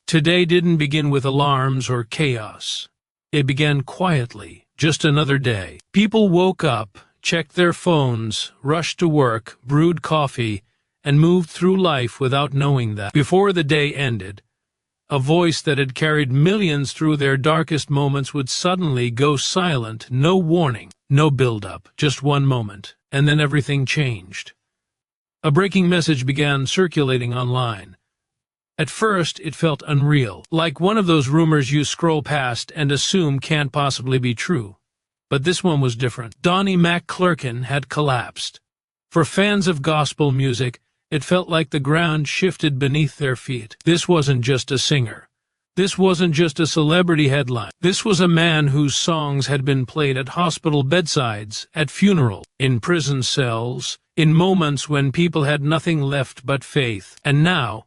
Today didn't begin with alarms or chaos. It began quietly, just another day. People woke up, checked their phones, rushed to work, brewed coffee, and moved through life without knowing that. Before the day ended, a voice that had carried millions through their darkest moments would suddenly go silent, no warning, no build-up, just one moment, and then everything changed. A breaking message began circulating online. At first, it felt unreal, like one of those rumors you scroll past and assume can't possibly be true. But this one was different. Donnie McClurkin had collapsed. For fans of gospel music, it felt like the ground shifted beneath their feet. This wasn't just a singer. This wasn't just a celebrity headline. This was a man whose songs had been played at hospital bedsides, at funerals, in prison cells, in moments when people had nothing left but faith. And now,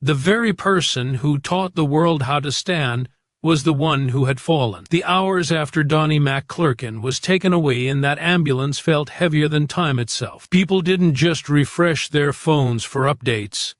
the very person who taught the world how to stand was the one who had fallen. The hours after Donnie McClurkin was taken away in that ambulance felt heavier than time itself. People didn't just refresh their phones for updates.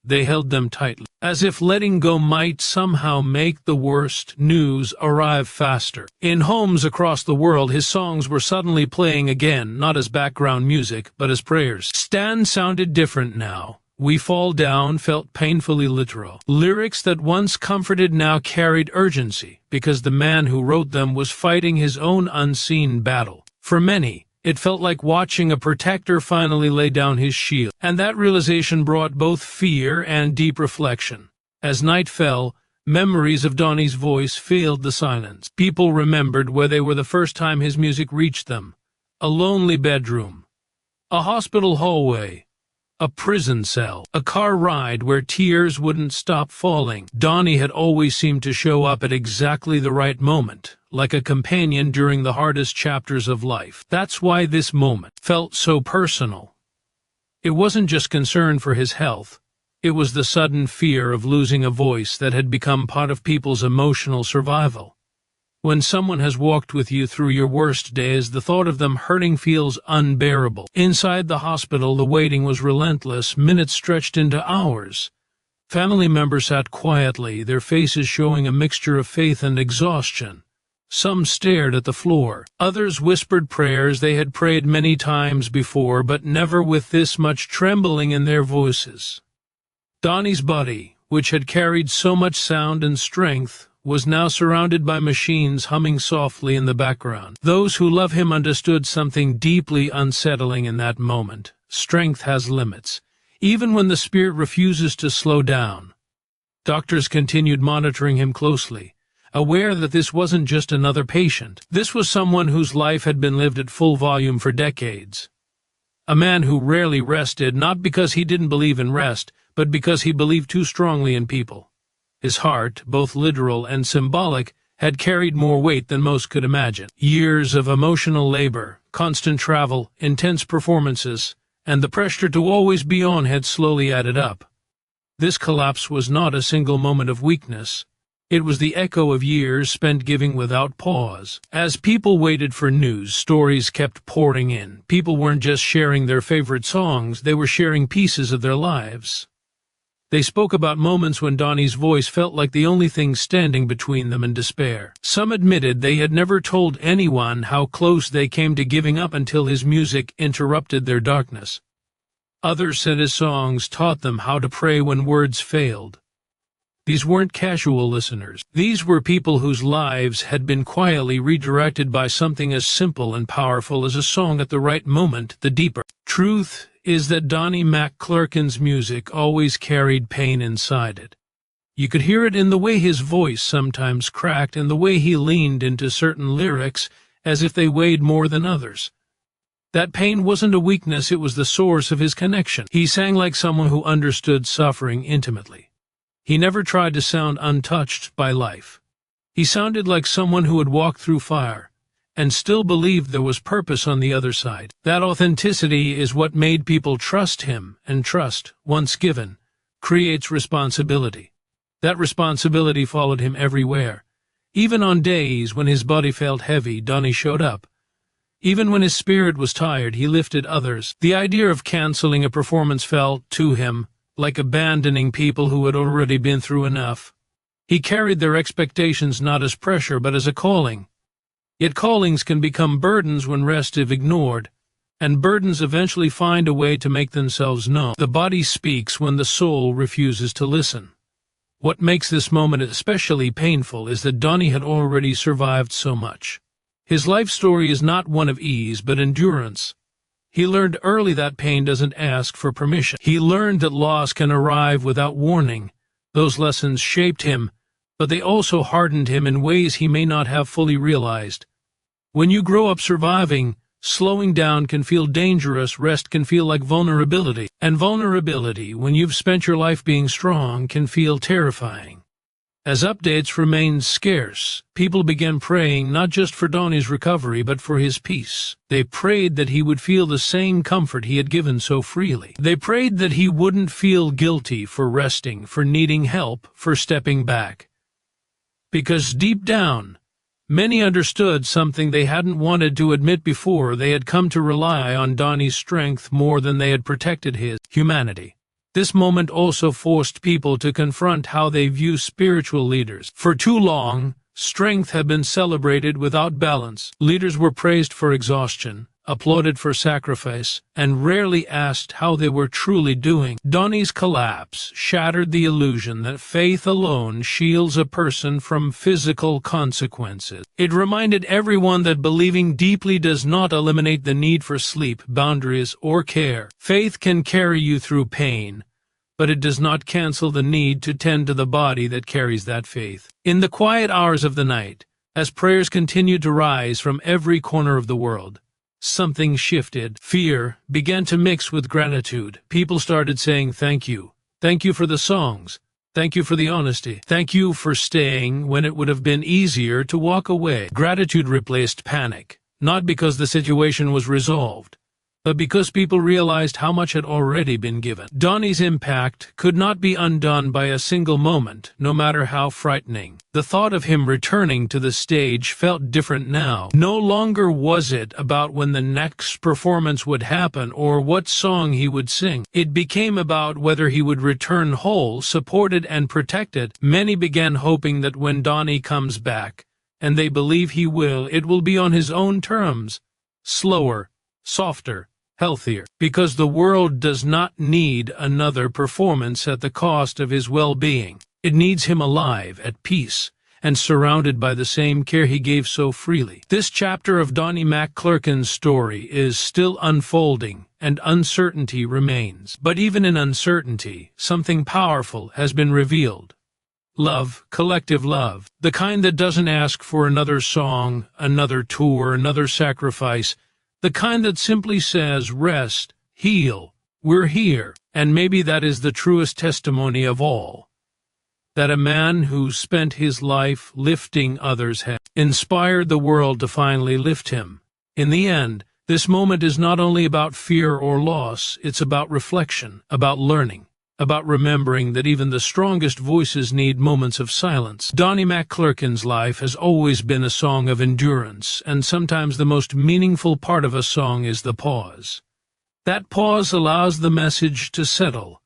They held them tightly, as if letting go might somehow make the worst news arrive faster. In homes across the world, his songs were suddenly playing again, not as background music, but as prayers. Stand sounded different now. We Fall Down felt painfully literal. Lyrics that once comforted now carried urgency, because the man who wrote them was fighting his own unseen battle. For many, it felt like watching a protector finally lay down his shield, and that realization brought both fear and deep reflection. As night fell, memories of Donnie's voice filled the silence. People remembered where they were the first time his music reached them. A lonely bedroom, a hospital hallway, a prison cell, a car ride where tears wouldn't stop falling. Donnie had always seemed to show up at exactly the right moment, like a companion during the hardest chapters of life. That's why this moment felt so personal. It wasn't just concern for his health. It was the sudden fear of losing a voice that had become part of people's emotional survival. When someone has walked with you through your worst days, the thought of them hurting feels unbearable. Inside the hospital, the waiting was relentless. Minutes stretched into hours. Family members sat quietly, their faces showing a mixture of faith and exhaustion. Some stared at the floor. Others whispered prayers they had prayed many times before, but never with this much trembling in their voices. Donnie's body, which had carried so much sound and strength, was now surrounded by machines humming softly in the background. Those who love him understood something deeply unsettling in that moment. Strength has limits, even when the spirit refuses to slow down. Doctors continued monitoring him closely, aware that this wasn't just another patient. This was someone whose life had been lived at full volume for decades. A man who rarely rested, not because he didn't believe in rest, but because he believed too strongly in people. His heart, both literal and symbolic, had carried more weight than most could imagine. Years of emotional labor, constant travel, intense performances, and the pressure to always be on had slowly added up. This collapse was not a single moment of weakness. It was the echo of years spent giving without pause. As people waited for news, stories kept pouring in. People weren't just sharing their favorite songs, they were sharing pieces of their lives. They spoke about moments when Donnie's voice felt like the only thing standing between them and despair. Some admitted they had never told anyone how close they came to giving up until his music interrupted their darkness. Others said his songs taught them how to pray when words failed. These weren't casual listeners. These were people whose lives had been quietly redirected by something as simple and powerful as a song at the right moment. The deeper truth is that Donnie McClurkin's music always carried pain inside it. You could hear it in the way his voice sometimes cracked and the way he leaned into certain lyrics as if they weighed more than others. That pain wasn't a weakness, it was the source of his connection. He sang like someone who understood suffering intimately. He never tried to sound untouched by life. He sounded like someone who had walked through fire and still believed there was purpose on the other side. That authenticity is what made people trust him, and trust, once given, creates responsibility. That responsibility followed him everywhere. Even on days when his body felt heavy, Donnie showed up. Even when his spirit was tired, he lifted others. The idea of canceling a performance felt, to him, like abandoning people who had already been through enough. He carried their expectations not as pressure but as a calling. Yet callings can become burdens when rest is ignored, and burdens eventually find a way to make themselves known. The body speaks when the soul refuses to listen. What makes this moment especially painful is that Donnie had already survived so much. His life story is not one of ease but endurance. He learned early that pain doesn't ask for permission. He learned that loss can arrive without warning. Those lessons shaped him, but they also hardened him in ways he may not have fully realized. When you grow up surviving, slowing down can feel dangerous, rest can feel like vulnerability, and vulnerability, when you've spent your life being strong, can feel terrifying. As updates remained scarce, people began praying not just for Donnie's recovery but for his peace. They prayed that he would feel the same comfort he had given so freely. They prayed that he wouldn't feel guilty for resting, for needing help, for stepping back. Because deep down, many understood something they hadn't wanted to admit before. They had come to rely on Donnie's strength more than they had protected his humanity. This moment also forced people to confront how they view spiritual leaders. For too long, strength had been celebrated without balance. Leaders were praised for exhaustion, applauded for sacrifice, and rarely asked how they were truly doing. Donnie's collapse shattered the illusion that faith alone shields a person from physical consequences. It reminded everyone that believing deeply does not eliminate the need for sleep, boundaries, or care. Faith can carry you through pain, but it does not cancel the need to tend to the body that carries that faith. In the quiet hours of the night, as prayers continued to rise from every corner of the world, something shifted. Fear began to mix with gratitude. People started saying thank you. Thank you for the songs. Thank you for the honesty. Thank you for staying when it would have been easier to walk away. Gratitude replaced panic, not because the situation was resolved, but because people realized how much had already been given. Donnie's impact could not be undone by a single moment, no matter how frightening. The thought of him returning to the stage felt different now. No longer was it about when the next performance would happen or what song he would sing. It became about whether he would return whole, supported, and protected. Many began hoping that when Donnie comes back, and they believe he will, it will be on his own terms, slower, softer, healthier, because the world does not need another performance at the cost of his well-being. It needs him alive, at peace, and surrounded by the same care he gave so freely. This chapter of Donnie McClurkin's story is still unfolding, and uncertainty remains. But even in uncertainty, something powerful has been revealed. Love, collective love, the kind that doesn't ask for another song, another tour, another sacrifice, the kind that simply says, rest, heal, we're here. And maybe that is the truest testimony of all. That a man who spent his life lifting others has inspired the world to finally lift him. In the end, this moment is not only about fear or loss, it's about reflection, about learning, about remembering that even the strongest voices need moments of silence. Donnie McClurkin's life has always been a song of endurance, and sometimes the most meaningful part of a song is the pause. That pause allows the message to settle.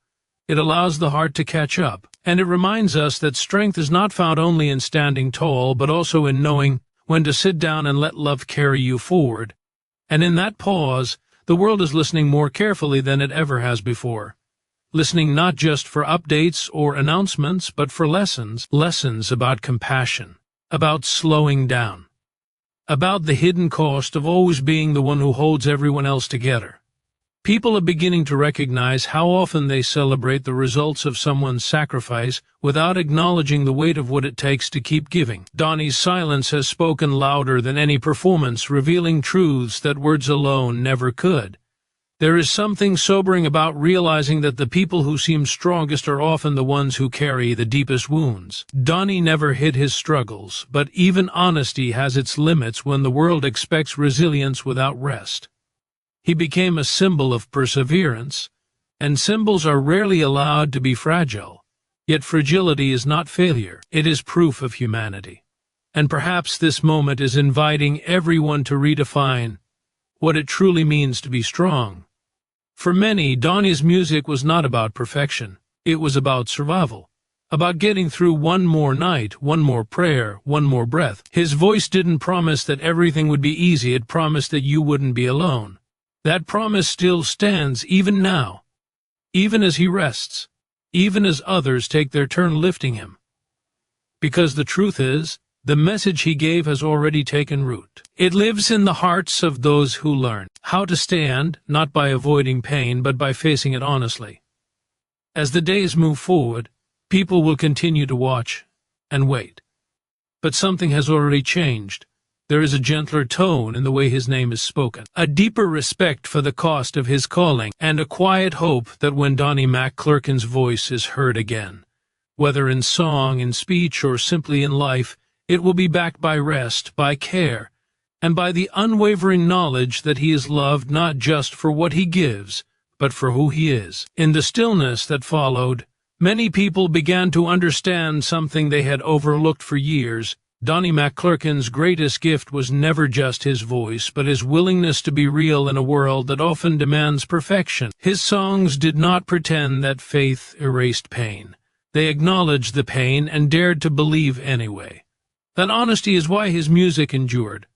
It allows the heart to catch up, and it reminds us that strength is not found only in standing tall, but also in knowing when to sit down and let love carry you forward. And in that pause, the world is listening more carefully than it ever has before. Listening not just for updates or announcements, but for lessons about compassion, about slowing down, about the hidden cost of always being the one who holds everyone else together. People are beginning to recognize how often they celebrate the results of someone's sacrifice without acknowledging the weight of what it takes to keep giving. Donnie's silence has spoken louder than any performance, revealing truths that words alone never could. There is something sobering about realizing that the people who seem strongest are often the ones who carry the deepest wounds. Donnie never hid his struggles, but even honesty has its limits when the world expects resilience without rest. He became a symbol of perseverance, and symbols are rarely allowed to be fragile. Yet fragility is not failure, it is proof of humanity. And perhaps this moment is inviting everyone to redefine what it truly means to be strong. For many, Donnie's music was not about perfection. It was about survival. About getting through one more night, one more prayer, one more breath. His voice didn't promise that everything would be easy, it promised that you wouldn't be alone. That promise still stands even now. Even as he rests. Even as others take their turn lifting him. Because the truth is, the message he gave has already taken root. It lives in the hearts of those who learn how to stand, not by avoiding pain, but by facing it honestly. As the days move forward, people will continue to watch and wait. But something has already changed. There is a gentler tone in the way his name is spoken, a deeper respect for the cost of his calling, and a quiet hope that when Donnie McClurkin's voice is heard again, whether in song, in speech, or simply in life, it will be backed by rest, by care, and by the unwavering knowledge that he is loved not just for what he gives, but for who he is. In the stillness that followed, many people began to understand something they had overlooked for years. Donnie McClurkin's greatest gift was never just his voice, but his willingness to be real in a world that often demands perfection. His songs did not pretend that faith erased pain. They acknowledged the pain and dared to believe anyway. That honesty is why his music endured.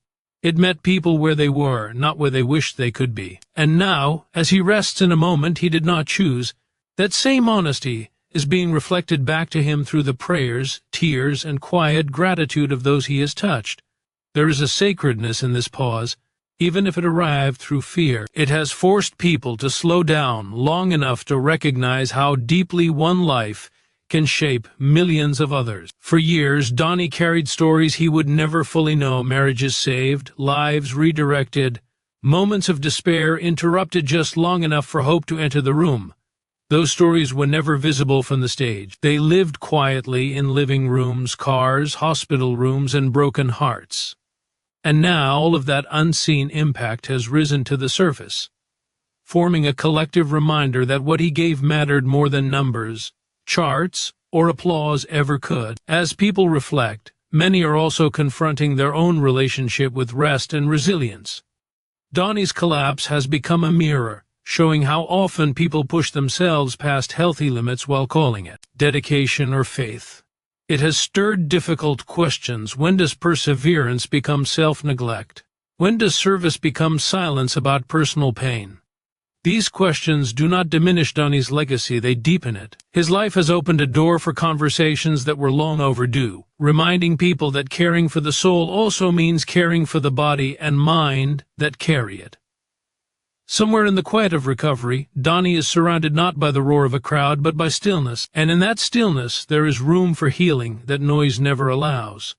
It met people where they were, not where they wished they could be. And now, as he rests in a moment he did not choose, that same honesty is being reflected back to him through the prayers, tears, and quiet gratitude of those he has touched. There is a sacredness in this pause, even if it arrived through fear. It has forced people to slow down long enough to recognize how deeply one life can shape millions of others. For years, Donnie carried stories he would never fully know, marriages saved, lives redirected, moments of despair interrupted just long enough for hope to enter the room. Those stories were never visible from the stage. They lived quietly in living rooms, cars, hospital rooms, and broken hearts. And now all of that unseen impact has risen to the surface, forming a collective reminder that what he gave mattered more than numbers, charts, or applause ever could. As people reflect, many are also confronting their own relationship with rest and resilience. Donnie's collapse has become a mirror, showing how often people push themselves past healthy limits while calling it dedication or faith. It has stirred difficult questions. When does perseverance become self-neglect? When does service become silence about personal pain? These questions do not diminish Donnie's legacy, they deepen it. His life has opened a door for conversations that were long overdue, reminding people that caring for the soul also means caring for the body and mind that carry it. Somewhere in the quiet of recovery, Donnie is surrounded not by the roar of a crowd, but by stillness, and in that stillness there is room for healing that noise never allows.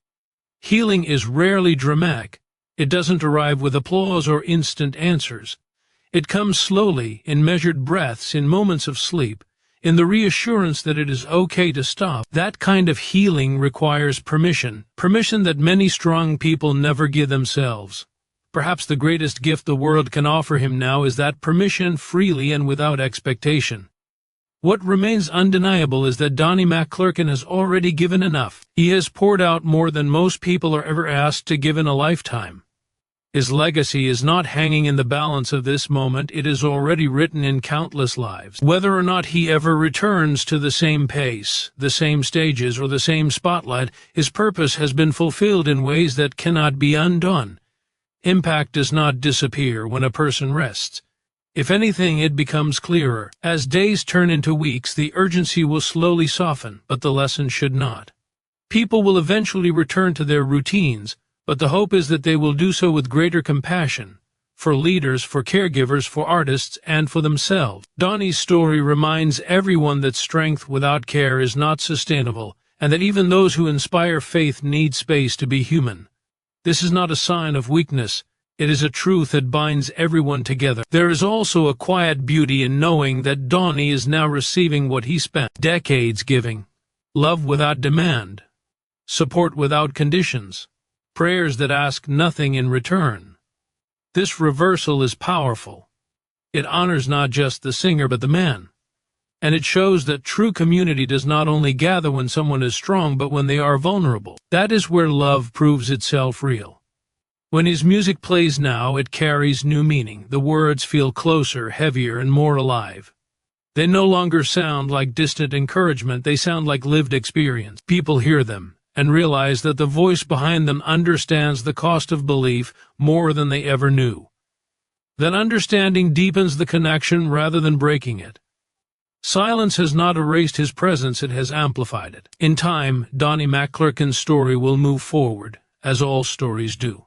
Healing is rarely dramatic. It doesn't arrive with applause or instant answers. It comes slowly, in measured breaths, in moments of sleep, in the reassurance that it is okay to stop. That kind of healing requires permission that many strong people never give themselves. Perhaps the greatest gift the world can offer him now is that permission, freely and without expectation. What remains undeniable is that Donnie McClurkin has already given enough. He has poured out more than most people are ever asked to give in a lifetime. His legacy is not hanging in the balance of this moment, it is already written in countless lives. Whether or not he ever returns to the same pace, the same stages, or the same spotlight, his purpose has been fulfilled in ways that cannot be undone. Impact does not disappear when a person rests. If anything, it becomes clearer. As days turn into weeks, the urgency will slowly soften, but the lesson should not. People will eventually return to their routines, but the hope is that they will do so with greater compassion, for leaders, for caregivers, for artists, and for themselves. Donnie's story reminds everyone that strength without care is not sustainable, and that even those who inspire faith need space to be human. This is not a sign of weakness. It is a truth that binds everyone together. There is also a quiet beauty in knowing that Donnie is now receiving what he spent decades giving. Love without demand. Support without conditions. Prayers that ask nothing in return. This reversal is powerful. It honors not just the singer but the man. And it shows that true community does not only gather when someone is strong but when they are vulnerable. That is where love proves itself real. When his music plays now, it carries new meaning. The words feel closer, heavier, and more alive. They no longer sound like distant encouragement, they sound like lived experience. People hear them and realize that the voice behind them understands the cost of belief more than they ever knew. That understanding deepens the connection rather than breaking it. Silence has not erased his presence, it has amplified it. In time, Donnie McClurkin's story will move forward, as all stories do.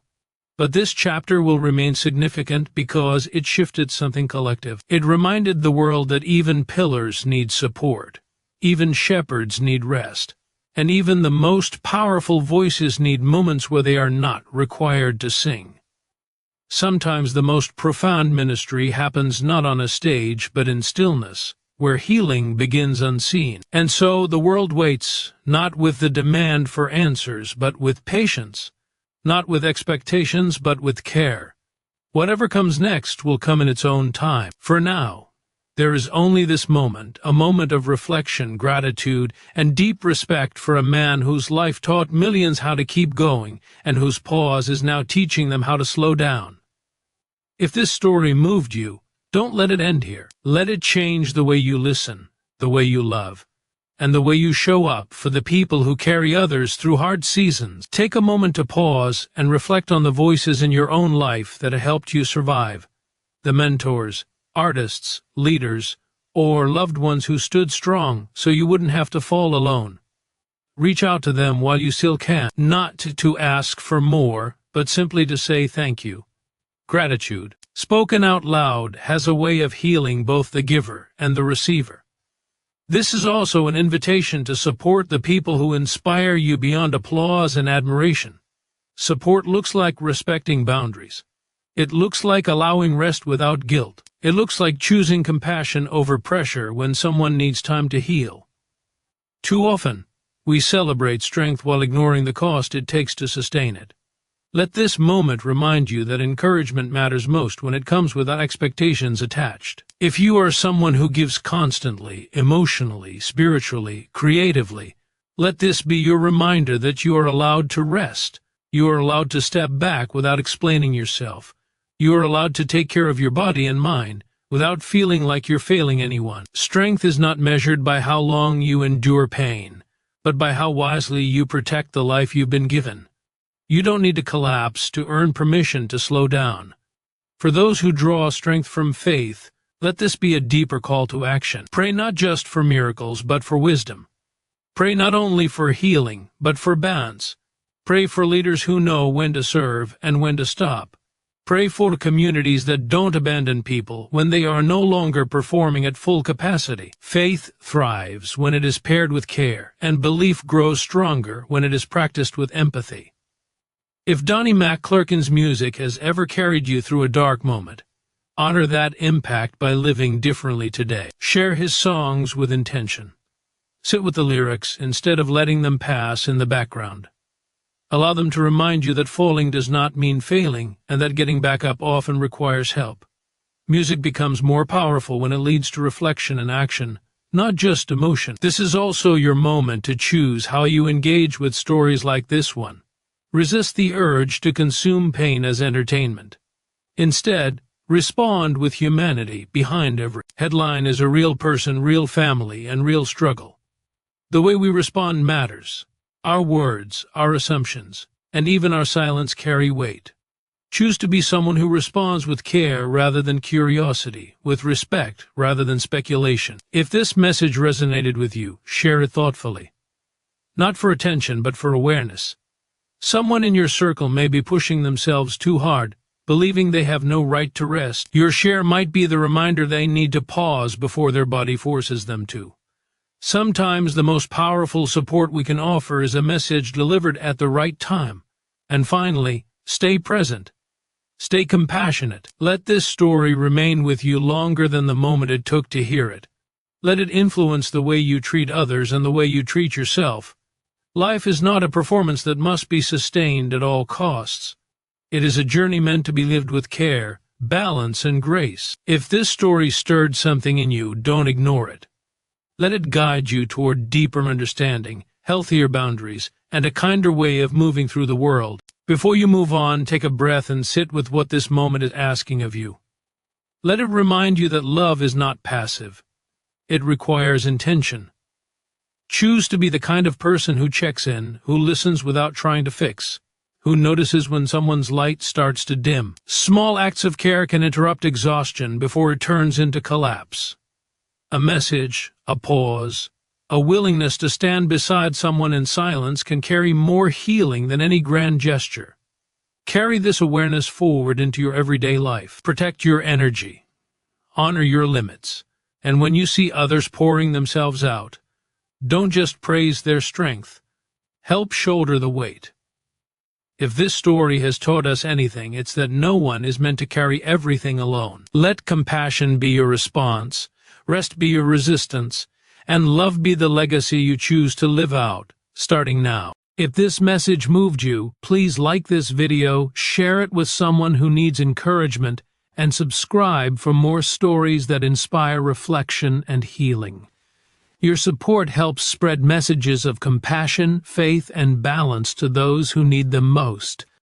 But this chapter will remain significant because it shifted something collective. It reminded the world that even pillars need support, even shepherds need rest, and even the most powerful voices need moments where they are not required to sing. Sometimes the most profound ministry happens not on a stage but in stillness, where healing begins unseen. And so the world waits, not with the demand for answers but with patience. Not with expectations, but with care. Whatever comes next will come in its own time. For now, there is only this moment, a moment of reflection, gratitude, and deep respect for a man whose life taught millions how to keep going, and whose pause is now teaching them how to slow down. If this story moved you, don't let it end here. Let it change the way you listen, the way you love, and the way you show up for the people who carry others through hard seasons. Take a moment to pause and reflect on the voices in your own life that have helped you survive. The mentors, artists, leaders, or loved ones who stood strong so you wouldn't have to fall alone. Reach out to them while you still can, not to ask for more, but simply to say thank you. Gratitude, spoken out loud, has a way of healing both the giver and the receiver. This is also an invitation to support the people who inspire you beyond applause and admiration. Support looks like respecting boundaries. It looks like allowing rest without guilt. It looks like choosing compassion over pressure when someone needs time to heal. Too often, we celebrate strength while ignoring the cost it takes to sustain it. Let this moment remind you that encouragement matters most when it comes without expectations attached. If you are someone who gives constantly, emotionally, spiritually, creatively, let this be your reminder that you are allowed to rest. You are allowed to step back without explaining yourself. You are allowed to take care of your body and mind without feeling like you're failing anyone. Strength is not measured by how long you endure pain, but by how wisely you protect the life you've been given. You don't need to collapse to earn permission to slow down. For those who draw strength from faith, let this be a deeper call to action. Pray not just for miracles, but for wisdom. Pray not only for healing, but for balance. Pray for leaders who know when to serve and when to stop. Pray for communities that don't abandon people when they are no longer performing at full capacity. Faith thrives when it is paired with care, and belief grows stronger when it is practiced with empathy. If Donnie McClurkin's music has ever carried you through a dark moment, honor that impact by living differently today. Share his songs with intention. Sit with the lyrics instead of letting them pass in the background. Allow them to remind you that falling does not mean failing, and that getting back up often requires help. Music becomes more powerful when it leads to reflection and action, not just emotion. This is also your moment to choose how you engage with stories like this one. Resist the urge to consume pain as entertainment. Instead, respond with humanity behind every headline is a real person, real family, and real struggle. The way we respond matters. Our words, our assumptions, and even our silence carry weight. Choose to be someone who responds with care rather than curiosity, with respect rather than speculation. If this message resonated with you, share it thoughtfully. Not for attention, but for awareness. Someone in your circle may be pushing themselves too hard, believing they have no right to rest. Your share might be the reminder they need to pause before their body forces them to. Sometimes the most powerful support we can offer is a message delivered at the right time. And finally, stay present. Stay compassionate. Let this story remain with you longer than the moment it took to hear it. Let it influence the way you treat others and the way you treat yourself. Life is not a performance that must be sustained at all costs. It is a journey meant to be lived with care, balance, and grace. If this story stirred something in you, don't ignore it. Let it guide you toward deeper understanding, healthier boundaries, and a kinder way of moving through the world. Before you move on, take a breath and sit with what this moment is asking of you. Let it remind you that love is not passive. It requires intention. Choose to be the kind of person who checks in, who listens without trying to fix, who notices when someone's light starts to dim. Small acts of care can interrupt exhaustion before it turns into collapse. A message, a pause, a willingness to stand beside someone in silence can carry more healing than any grand gesture. Carry this awareness forward into your everyday life. Protect your energy. Honor your limits. And when you see others pouring themselves out, don't just praise their strength. Help shoulder the weight. If this story has taught us anything, it's that no one is meant to carry everything alone. Let compassion be your response, rest be your resistance, and love be the legacy you choose to live out, starting now. If this message moved you, please like this video, share it with someone who needs encouragement, and subscribe for more stories that inspire reflection and healing. Your support helps spread messages of compassion, faith, and balance to those who need them most.